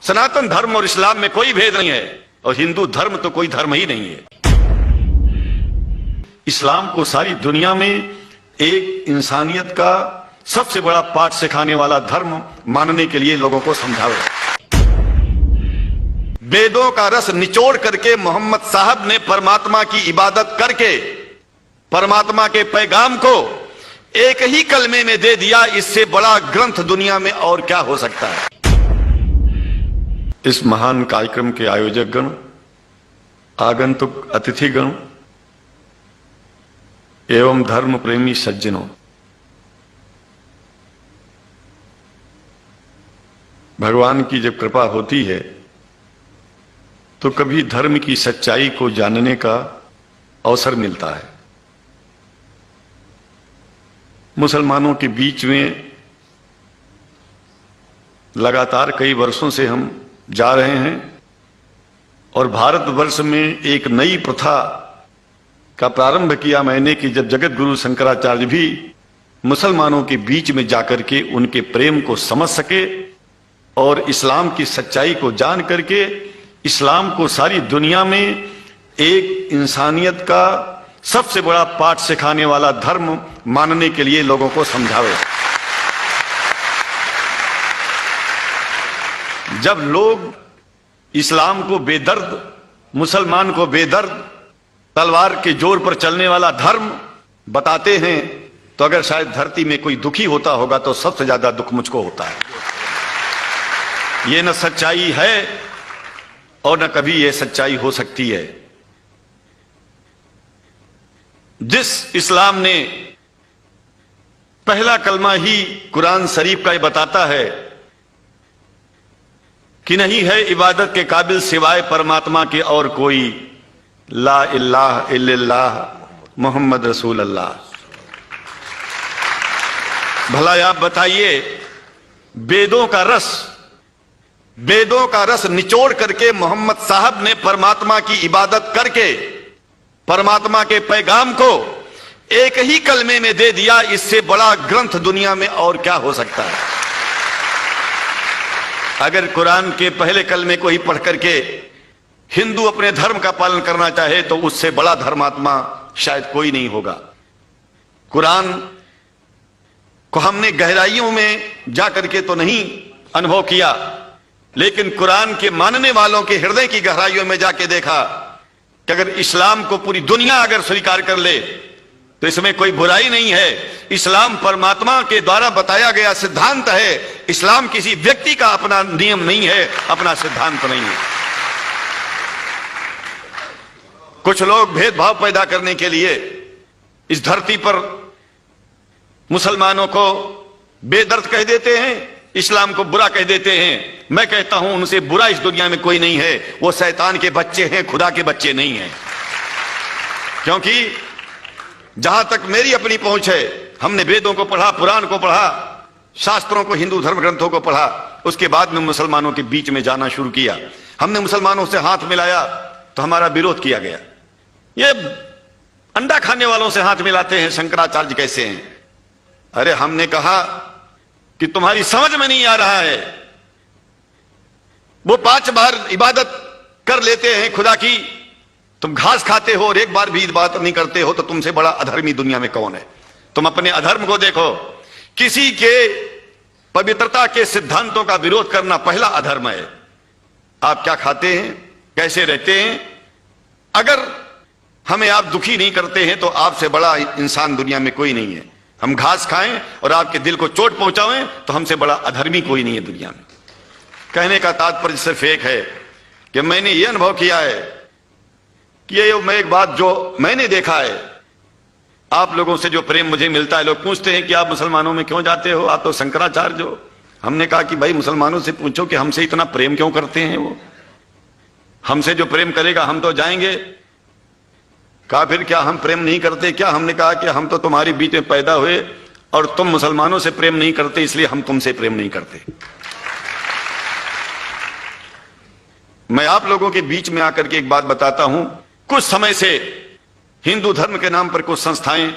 सनातन धर्म और इस्लाम में कोई भेद नहीं है और हिंदू धर्म तो कोई धर्म ही नहीं है। इस्लाम को सारी दुनिया में एक इंसानियत का सबसे बड़ा पाठ सिखाने वाला धर्म मानने के लिए लोगों को समझावे। वेदों का रस निचोड़ करके मोहम्मद साहब ने परमात्मा की इबादत करके परमात्मा के पैगाम को एक ही कलमे में दे दिया। इससे बड़ा ग्रंथ दुनिया में और क्या हो सकता है। इस महान कार्यक्रम के आयोजक गण, आगंतुक अतिथिगण एवं धर्म प्रेमी सज्जनों, भगवान की जब कृपा होती है तो कभी धर्म की सच्चाई को जानने का अवसर मिलता है। मुसलमानों के बीच में लगातार कई वर्षों से हम जा रहे हैं और भारतवर्ष में एक नई प्रथा का प्रारंभ किया मैंने कि जब जगत गुरु शंकराचार्य भी मुसलमानों के बीच में जाकर के उनके प्रेम को समझ सके और इस्लाम की सच्चाई को जान करके इस्लाम को सारी दुनिया में एक इंसानियत का सबसे बड़ा पाठ सिखाने वाला धर्म मानने के लिए लोगों को समझावे। जब लोग इस्लाम को बेदर्द, मुसलमान को बेदर्द, तलवार के जोर पर चलने वाला धर्म बताते हैं तो अगर शायद धरती में कोई दुखी होता होगा तो सबसे ज्यादा दुख मुझको होता है। ये न सच्चाई है और न कभी ये सच्चाई हो सकती है। जिस इस्लाम ने पहला कलमा ही कुरान शरीफ का ये बताता है कि नहीं है इबादत के काबिल सिवाय परमात्मा के और कोई, ला इलाहा इल्लल्लाह मोहम्मद रसूल अल्लाह। भला आप बताइए, वेदों का रस निचोड़ करके मोहम्मद साहब ने परमात्मा की इबादत करके परमात्मा के पैगाम को एक ही कलमे में दे दिया। इससे बड़ा ग्रंथ दुनिया में और क्या हो सकता है। अगर कुरान के पहले कलमे को ही पढ़ करके हिंदू अपने धर्म का पालन करना चाहे तो उससे बड़ा धर्मात्मा शायद कोई नहीं होगा। कुरान को हमने गहराइयों में जाकर के तो नहीं अनुभव किया, लेकिन कुरान के मानने वालों के हृदय की गहराइयों में जाके देखा कि अगर इस्लाम को पूरी दुनिया अगर स्वीकार कर ले तो इसमें कोई बुराई नहीं है। इस्लाम परमात्मा के द्वारा बताया गया सिद्धांत है। इस्लाम किसी व्यक्ति का अपना नियम नहीं है, अपना सिद्धांत नहीं है। कुछ लोग भेदभाव पैदा करने के लिए इस धरती पर मुसलमानों को बेदर्द कह देते हैं, इस्लाम को बुरा कह देते हैं। मैं कहता हूं उनसे बुरा इस दुनिया में कोई नहीं है। वो शैतान के बच्चे हैं, खुदा के बच्चे नहीं हैं। क्योंकि जहां तक मेरी अपनी पहुंच है, हमने वेदों को पढ़ा, पुराण को पढ़ा, शास्त्रों को, हिंदू धर्म ग्रंथों को पढ़ा, उसके बाद में मुसलमानों के बीच में जाना शुरू किया। हमने मुसलमानों से हाथ मिलाया तो हमारा विरोध किया गया। ये अंडा खाने वालों से हाथ मिलाते हैं, शंकराचार्य कैसे हैं। अरे हमने कहा कि तुम्हारी समझ में नहीं आ रहा है। वो 5 बार इबादत कर लेते हैं खुदा की, तुम घास खाते हो और एक बार भी इबादत नहीं करते हो, तो तुमसे बड़ा अधर्मी दुनिया में कौन है। तुम अपने अधर्म को देखो। किसी के पवित्रता के सिद्धांतों का विरोध करना पहला अधर्म है। आप क्या खाते हैं, कैसे रहते हैं, अगर हमें आप दुखी नहीं करते हैं तो आपसे बड़ा इंसान दुनिया में कोई नहीं है। हम घास खाएं और आपके दिल को चोट पहुंचाएं तो हमसे बड़ा अधर्मी कोई नहीं है दुनिया में। कहने का तात्पर्य सिर्फ एक है कि मैंने ये अनुभव किया है कि ये मैं एक बात जो मैंने देखा है, आप लोगों से जो प्रेम मुझे मिलता है, लोग पूछते हैं कि आप मुसलमानों में क्यों जाते हो, आप तो शंकराचार्य हो। हमने कहा कि भाई मुसलमानों से पूछो कि हमसे इतना प्रेम क्यों करते हैं। वो हमसे जो प्रेम करेगा हम तो जाएंगे। कहा फिर क्या हम प्रेम नहीं करते क्या। हमने कहा कि हम तो तुम्हारे बीच में पैदा हुए और तुम मुसलमानों से प्रेम नहीं करते, इसलिए हम तुमसे प्रेम नहीं करते। मैं आप लोगों के बीच में आकर के एक बात बताता हूं। कुछ समय से हिंदू धर्म के नाम पर कुछ संस्थाएं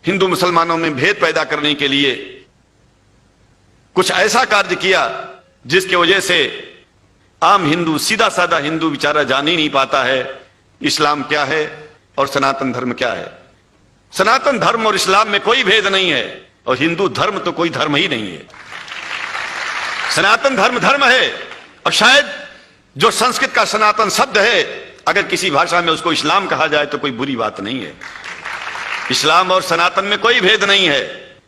हिंदू मुसलमानों में भेद पैदा करने के लिए कुछ ऐसा कार्य किया जिसकी वजह से आम हिंदू, सीधा साधा हिंदू बेचारा जान ही नहीं पाता है इस्लाम क्या है और सनातन धर्म क्या है। सनातन धर्म और इस्लाम में कोई भेद नहीं है, और हिंदू धर्म तो कोई धर्म ही नहीं है। सनातन धर्म धर्म है, और शायद जो संस्कृत का सनातन शब्द है, अगर किसी भाषा में उसको इस्लाम कहा जाए तो कोई बुरी बात नहीं है। इस्लाम और सनातन में कोई भेद नहीं है,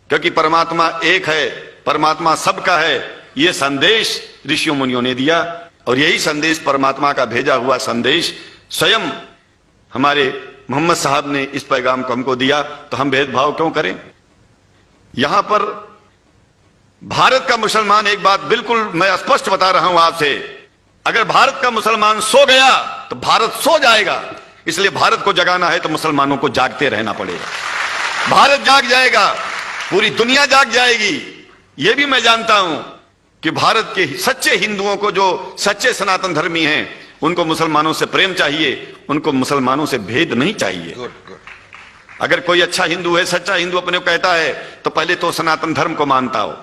क्योंकि परमात्मा एक है, परमात्मा सबका है। यह संदेश ऋषियों मुनियों ने दिया, और यही संदेश परमात्मा का भेजा हुआ संदेश स्वयं हमारे मोहम्मद साहब ने इस पैगाम को हमको दिया। तो हम भेदभाव क्यों करें? यहां पर भारत का मुसलमान, एक बात बिल्कुल मैं स्पष्ट बता रहा हूं आपसे, अगर भारत का मुसलमान सो गया तो भारत सो जाएगा। इसलिए भारत को जगाना है तो मुसलमानों को जागते रहना पड़ेगा। भारत जाग जाएगा, पूरी दुनिया जाग जाएगी। यह भी मैं जानता हूं कि भारत के सच्चे हिंदुओं को, जो सच्चे सनातन धर्मी हैं, उनको मुसलमानों से प्रेम चाहिए, उनको मुसलमानों से भेद नहीं चाहिए। अगर कोई अच्छा हिंदू है, सच्चा हिंदू अपने को कहता है, तो पहले तो सनातन धर्म को मानता हो।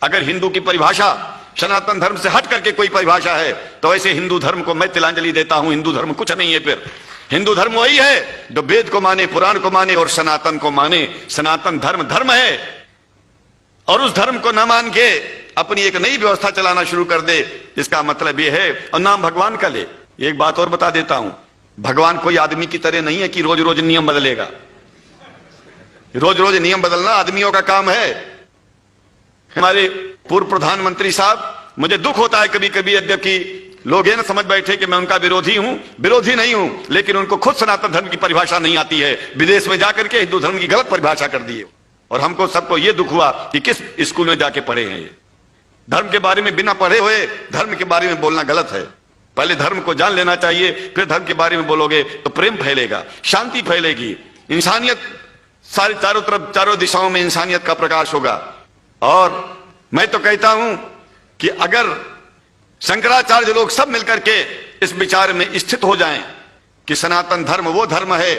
अगर हिंदू की परिभाषा सनातन धर्म से हट करके कोई परिभाषा है, तो ऐसे हिंदू धर्म को मैं तिलांजलि देता हूं। हिंदू धर्म कुछ नहीं है। फिर हिंदू धर्म वही है जो वेद को माने, पुराण को माने और सनातन को माने। सनातन धर्म धर्म है, और उस धर्म को न मान के अपनी एक नई व्यवस्था चलाना शुरू कर दे, इसका मतलब यह है, और नाम भगवान का ले। एक बात और बता देता हूं, भगवान कोई आदमी की तरह नहीं है कि रोज रोज नियम बदलेगा। रोज रोज नियम बदलना आदमियों का काम है। हमारे पूर्व प्रधानमंत्री साहब, मुझे दुख होता है कभी कभी, यद्यपि लोग ये न समझ बैठे कि मैं उनका विरोधी हूं, विरोधी नहीं हूं, लेकिन उनको खुद सनातन धर्म की परिभाषा नहीं आती है। विदेश में जाकर के हिंदू धर्म की गलत परिभाषा कर दी है, और हमको सबको ये दुख हुआ कि किस स्कूल में जाके पढ़े हैं। ये धर्म के बारे में बिना पढ़े हुए धर्म के बारे में बोलना गलत है। पहले धर्म को जान लेना चाहिए, फिर धर्म के बारे में बोलोगे तो प्रेम फैलेगा, शांति फैलेगी, इंसानियत सारे चारों तरफ, चारों दिशाओं में इंसानियत का प्रकाश होगा। और मैं तो कहता हूं कि अगर शंकराचार्य लोग सब मिलकर के इस विचार में स्थित हो जाएं कि सनातन धर्म वो धर्म है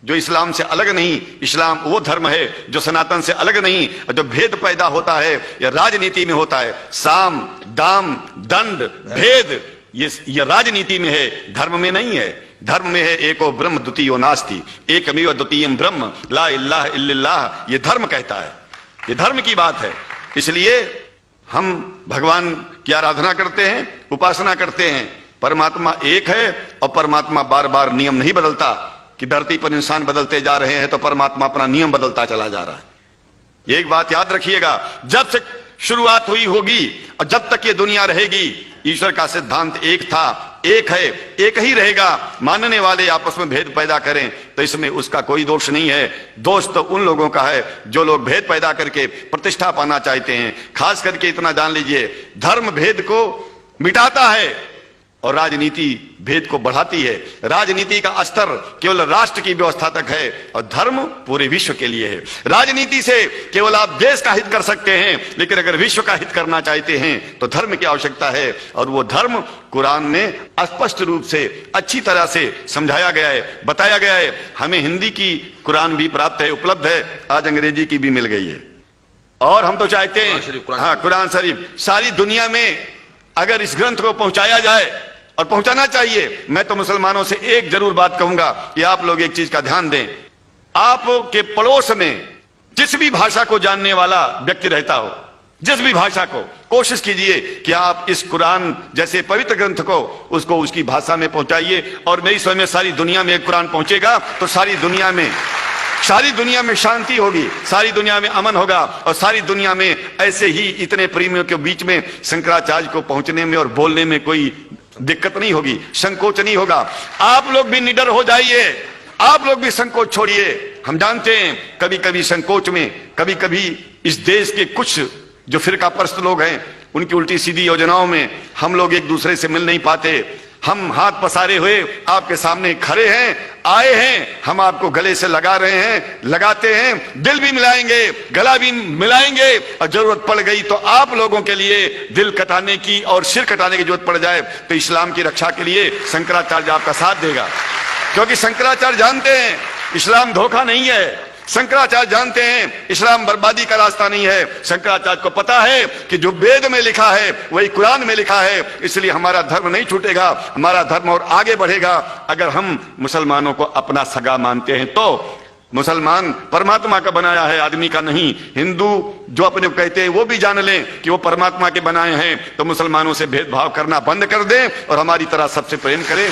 जो इस्लाम से अलग नहीं, इस्लाम वो धर्म है जो सनातन से अलग नहीं, और जो भेद पैदा होता है यह राजनीति में होता है। साम दाम दंड भेद ये राजनीति में है, धर्म में नहीं है। धर्म में है एको ब्रह्म द्वितीयो नास्ति, एकमेव द्वितीयम ब्रह्म ला इलाहा इल्लल्लाह। ये धर्म कहता है, ये धर्म की बात है। इसलिए हम भगवान की आराधना करते हैं, उपासना करते हैं। परमात्मा एक है, और परमात्मा बार बार नियम नहीं बदलता कि धरती पर इंसान बदलते जा रहे हैं तो परमात्मा अपना नियम बदलता चला जा रहा है। एक बात याद रखिएगा, जब से शुरुआत हुई होगी और जब तक ये दुनिया रहेगी, ईश्वर का सिद्धांत एक था, एक है, एक ही रहेगा। मानने वाले आपस में भेद पैदा करें तो इसमें उसका कोई दोष नहीं है। दोष तो उन लोगों का है जो लोग भेद पैदा करके प्रतिष्ठा पाना चाहते हैं। खास करके इतना जान लीजिए, धर्म भेद को मिटाता है और राजनीति भेद को बढ़ाती है। राजनीति का स्तर केवल राष्ट्र की व्यवस्था तक है, और धर्म पूरे विश्व के लिए है। राजनीति से केवल आप देश का हित कर सकते हैं, लेकिन अगर विश्व का हित करना चाहते हैं तो धर्म की आवश्यकता है, और वो धर्म कुरान में स्पष्ट रूप से अच्छी तरह से समझाया गया है, बताया गया है। हमें हिंदी की कुरान भी प्राप्त है, उपलब्ध है, आज अंग्रेजी की भी मिल गई है। और हम तो चाहते हैं, हाँ, कुरान शरीफ सारी दुनिया में अगर इस ग्रंथ को पहुंचाया जाए, और पहुंचाना चाहिए। मैं तो मुसलमानों से एक जरूर बात कहूंगा कि आप लोग एक चीज का ध्यान दें, आपके पड़ोस में जिस भी भाषा को जानने वाला व्यक्ति रहता हो, जिस भी भाषा को, कोशिश कीजिए कि आप इस कुरान जैसे पवित्र ग्रंथ को उसको उसकी भाषा में पहुंचाइए। और मेरी समझ में सारी दुनिया में एक कुरान पहुंचेगा तो सारी दुनिया में शांति होगी, सारी दुनिया में अमन होगा, और सारी दुनिया में ऐसे ही इतने प्रेमियों के बीच में शंकराचार्य को पहुंचने में और बोलने में कोई दिक्कत नहीं होगी, संकोच नहीं होगा। आप लोग भी निडर हो जाइए, आप लोग भी संकोच छोड़िए। हम जानते हैं कभी कभी संकोच में, कभी कभी इस देश के कुछ जो फिरका परस्त लोग हैं, उनकी उल्टी सीधी योजनाओं में हम लोग एक दूसरे से मिल नहीं पाते। हम हाथ पसारे हुए आपके सामने खड़े हैं, आए हैं, हम आपको गले से लगा रहे हैं, लगाते हैं, दिल भी मिलाएंगे, गला भी मिलाएंगे, और जरूरत पड़ गई तो आप लोगों के लिए दिल कटाने की और सिर कटाने की जरूरत पड़ जाए तो इस्लाम की रक्षा के लिए शंकराचार्य आपका साथ देगा। क्योंकि शंकराचार्य जानते हैं इस्लाम धोखा नहीं है, शंकराचार्य जानते हैं इस्लाम बर्बादी का रास्ता नहीं है। शंकराचार्य को पता है कि जो वेद में लिखा है वही कुरान में लिखा है, इसलिए हमारा धर्म नहीं छूटेगा, हमारा धर्म और आगे बढ़ेगा। अगर हम मुसलमानों को अपना सगा मानते हैं तो मुसलमान परमात्मा का बनाया है, आदमी का नहीं। हिंदू जो अपने को कहते हैं वो भी जान लें कि वो परमात्मा के बनाए हैं, तो मुसलमानों से भेदभाव करना बंद कर दें और हमारी तरह सबसे प्रेम करें।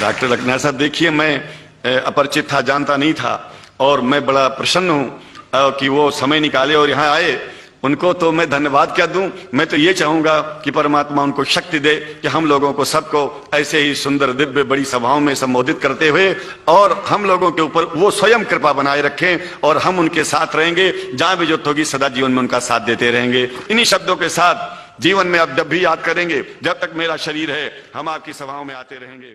डॉक्टर लखना साहब, देखिए मैं अपरिचित था, जानता नहीं था, और मैं बड़ा प्रसन्न हूं कि वो समय निकाले और यहाँ आए। उनको तो मैं धन्यवाद क्या दूं, मैं तो ये चाहूंगा कि परमात्मा उनको शक्ति दे कि हम लोगों को सबको ऐसे ही सुंदर दिव्य बड़ी सभाओं में संबोधित करते हुए और हम लोगों के ऊपर वो स्वयं कृपा बनाए रखें और हम उनके साथ रहेंगे, जहां भी जरूरत होगी सदा जीवन में उनका साथ देते रहेंगे। इन्हीं शब्दों के साथ जीवन में अब जब भी याद करेंगे, जब तक मेरा शरीर है हम आपकी सभाओं में आते रहेंगे।